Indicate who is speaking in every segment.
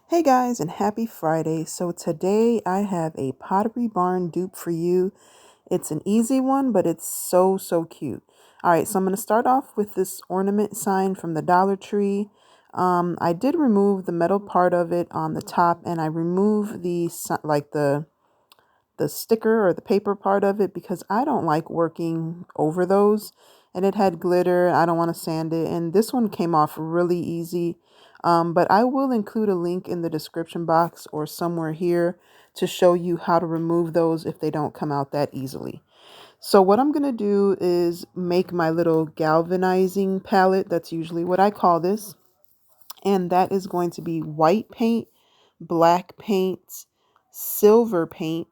Speaker 1: Hey guys, and happy Friday. So today I have a Pottery Barn dupe for you. It's an easy one, but it's so cute. All right, so I'm going to start off with this ornament sign from the Dollar Tree. I did remove the metal part of it on the top, and I removed the sticker or the paper part of it because I don't like working over those, and it had glitter. I don't want to sand it, and this one came off really easy. But I will include a link in the description box or somewhere here to show you how to remove those if they don't come out that easily. So what I'm going to do is make my little galvanizing palette. That's usually what I call this. And that is going to be white paint, black paint, silver paint,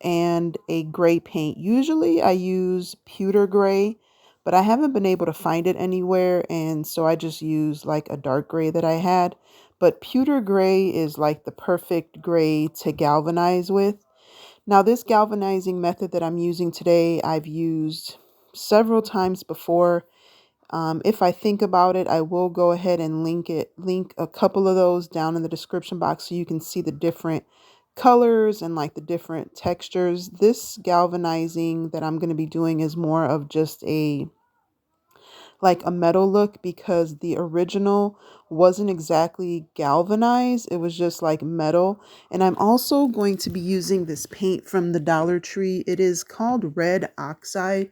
Speaker 1: and a gray paint. Usually I use pewter gray, but I haven't been able to find it anywhere, and so I just use like a dark gray that I had. But pewter gray is like the perfect gray to galvanize with. Now this galvanizing method that I'm using today, I've used several times before. If I think about it, I will go ahead and link a couple of those down in the description box so you can see the different colors and like the different textures. This galvanizing that I'm going to be doing is more of just a metal look because the original wasn't exactly galvanized. It was just like metal. And I'm also going to be using this paint from the Dollar Tree. It is called Red Oxide.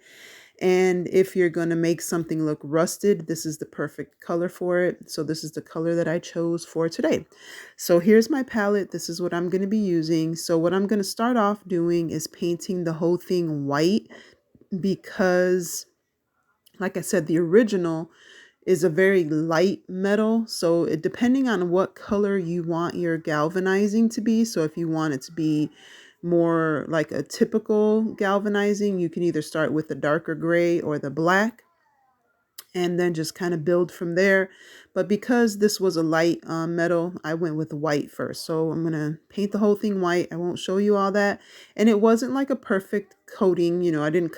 Speaker 1: And if you're going to make something look rusted, this is the perfect color for it. So this is the color that I chose for today. So here's my palette. This is what I'm going to be using. So what I'm going to start off doing is painting the whole thing white because, like I said, the original is a very light metal. So depending on what color you want your galvanizing to be. So if you want it to be more like a typical galvanizing, you can either start with the darker gray or the black and then just kind of build from there. But because this was a light metal, I went with white first. So I'm going to paint the whole thing white. I won't show you all that. And it wasn't like a perfect coating. You know, I didn't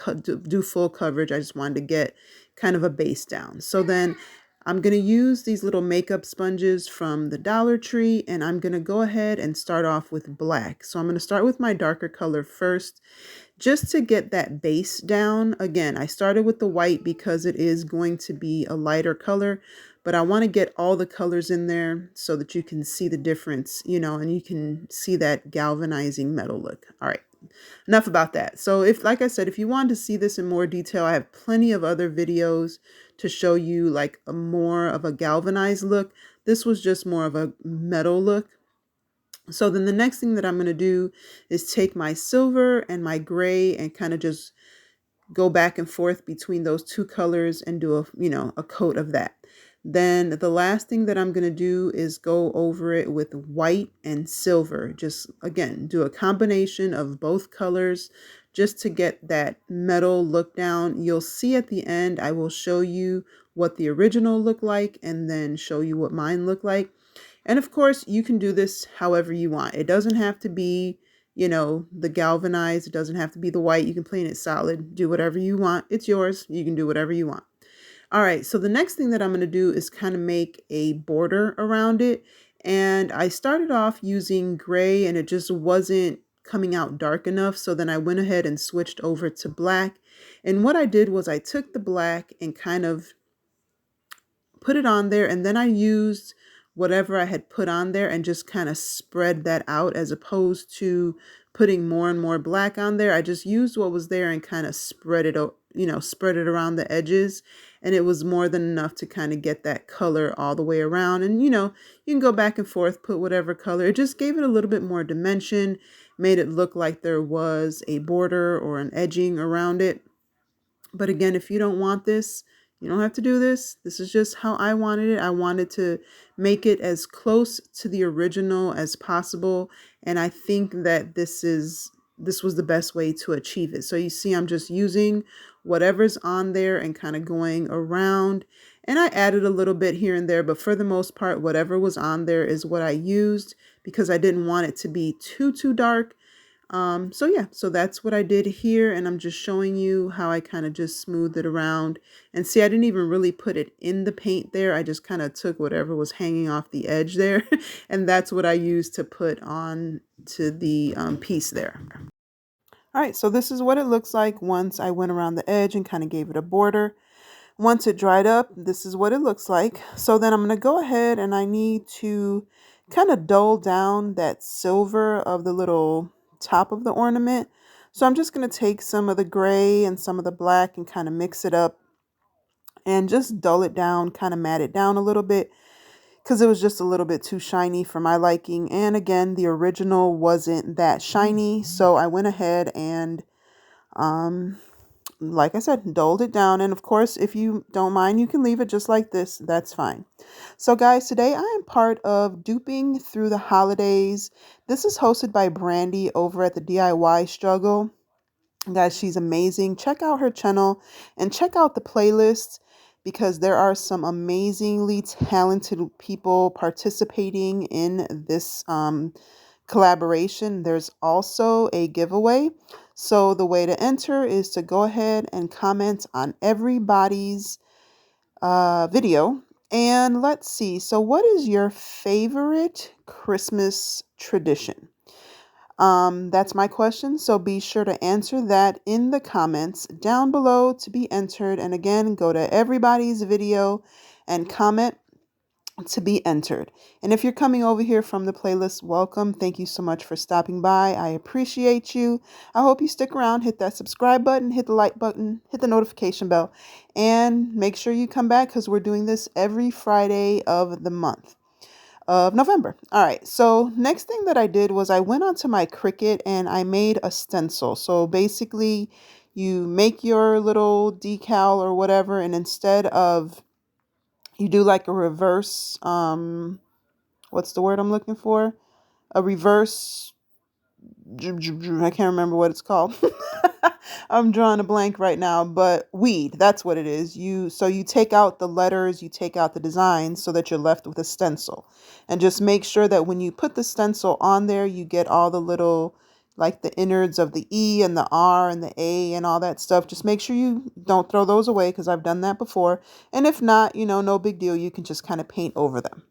Speaker 1: do full coverage. I just wanted to get kind of a base down. So then I'm going to use these little makeup sponges from the Dollar Tree, and I'm going to go ahead and start off with black. So I'm going to start with my darker color first, just to get that base down. Again, I started with the white because it is going to be a lighter color, but I want to get all the colors in there so that you can see the difference, you know, and you can see that galvanizing metal look. All right. Enough about that. So if, like I said, if you want to see this in more detail, I have plenty of other videos to show you like a more of a galvanized look. This was just more of a metal look. So then the next thing that I'm going to do is take my silver and my gray and kind of just go back and forth between those two colors and do a coat of that. Then the last thing that I'm going to do is go over it with white and silver. Just again, do a combination of both colors just to get that metal look down. You'll see at the end, I will show you what the original looked like and then show you what mine looked like. And of course, you can do this however you want. It doesn't have to be, you know, the galvanized. It doesn't have to be the white. You can paint it solid. Do whatever you want. It's yours. You can do whatever you want. All right. So the next thing that I'm going to do is kind of make a border around it. And I started off using gray and it just wasn't coming out dark enough. So then I went ahead and switched over to black. And what I did was I took the black and kind of put it on there, and then I used whatever I had put on there and just kind of spread that out as opposed to putting more and more black on there. I just used what was there and kind of spread it spread it around the edges, and it was more than enough to kind of get that color all the way around. And you can go back and forth, put whatever color. It just gave it a little bit more dimension, made it look like there was a border or an edging around it. But again, if you don't want this, you don't have to do this. This is just how I wanted it. I wanted to make it as close to the original as possible. And I think that this was the best way to achieve it. So you see, I'm just using whatever's on there and kind of going around. And I added a little bit here and there, but for the most part, whatever was on there is what I used because I didn't want it to be too dark. So yeah, so that's what I did here, and I'm just showing you how I kind of just smoothed it around. And see, I didn't even really put it in the paint there. I just kind of took whatever was hanging off the edge there, and that's what I used to put on to the piece there. All right, so this is what it looks like once I went around the edge and kind of gave it a border. Once it dried up, this is what it looks like. So then I'm going to go ahead and I need to kind of dull down that silver of the little top of the ornament. So I'm just going to take some of the gray and some of the black and kind of mix it up and just dull it down, kind of matte it down a little bit because it was just a little bit too shiny for my liking. And again, the original wasn't that shiny. So I went ahead and um, like I said, dulled it down. And of course, if you don't mind, you can leave it just like this. That's fine. So guys, today I am part of Duping Through the Holidays. This is hosted by Brandy over at the DIY Struggle. Guys, she's amazing. Check out her channel and check out the playlist because there are some amazingly talented people participating in this collaboration. There's also a giveaway. So the way to enter is to go ahead and comment on everybody's video. And let's see. So what is your favorite Christmas tradition? That's my question. So be sure to answer that in the comments down below to be entered. And again, go to everybody's video and comment to be entered. And if you're coming over here from the playlist, welcome. Thank you so much for stopping by. I appreciate you. I hope you stick around, hit that subscribe button, hit the like button, hit the notification bell, and make sure you come back because we're doing this every Friday of the month of November. All right, so next thing that I did was I went onto my Cricut and I made a stencil. So basically you make your little decal or whatever, and instead of you do like a reverse, what's the word I'm looking for? A reverse, I can't remember what it's called. I'm drawing a blank right now, but weed, that's what it is. So you take out the letters, you take out the designs so that you're left with a stencil. And just make sure that when you put the stencil on there, you get all the little, like the innards of the E and the R and the A and all that stuff. Just make sure you don't throw those away because I've done that before. And if not, no big deal. You can just kind of paint over them.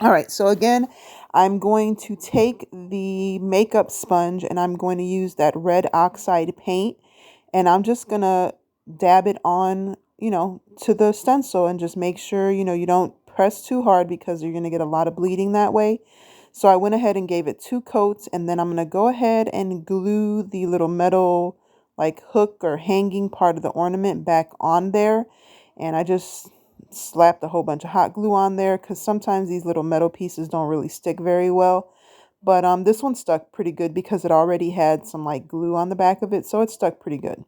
Speaker 1: All right, so again, I'm going to take the makeup sponge and I'm going to use that red oxide paint and I'm just going to dab it on, to the stencil and just make sure, you don't press too hard because you're going to get a lot of bleeding that way. So I went ahead and gave it 2 coats and then I'm going to go ahead and glue the little metal like hook or hanging part of the ornament back on there. And I just slapped a whole bunch of hot glue on there because sometimes these little metal pieces don't really stick very well. But this one stuck pretty good because it already had some like glue on the back of it, so it stuck pretty good.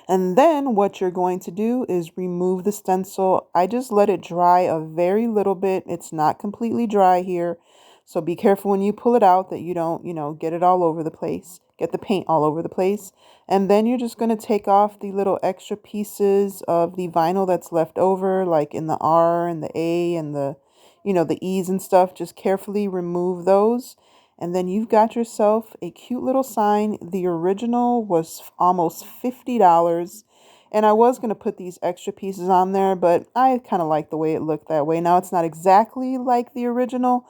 Speaker 1: And then what you're going to do is remove the stencil. I just let it dry a very little bit. It's not completely dry here. So be careful when you pull it out that you don't, get it all over the place, get the paint all over the place. And then you're just going to take off the little extra pieces of the vinyl that's left over, like in the R and the A and the, the E's and stuff. Just carefully remove those. And then you've got yourself a cute little sign. The original was almost $50. And I was going to put these extra pieces on there, but I kind of like the way it looked that way. Now, it's not exactly like the original,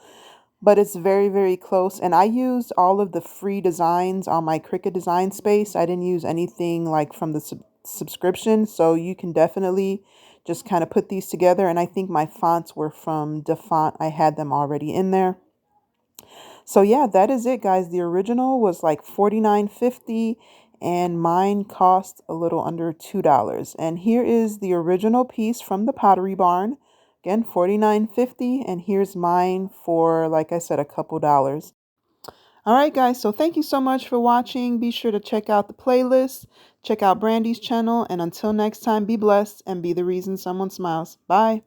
Speaker 1: but it's very, very close. And I used all of the free designs on my Cricut design space. I didn't use anything like from the subscription. So you can definitely just kind of put these together. And I think my fonts were from DeFont. I had them already in there. So yeah, that is it, guys. The original was like $49.50 and mine cost a little under $2. And here is the original piece from the Pottery Barn. Again, $49.50, and here's mine for, like I said, a couple dollars. All right, guys, so thank you so much for watching. Be sure to check out the playlist, check out Brandy's channel, and until next time, be blessed and be the reason someone smiles. Bye.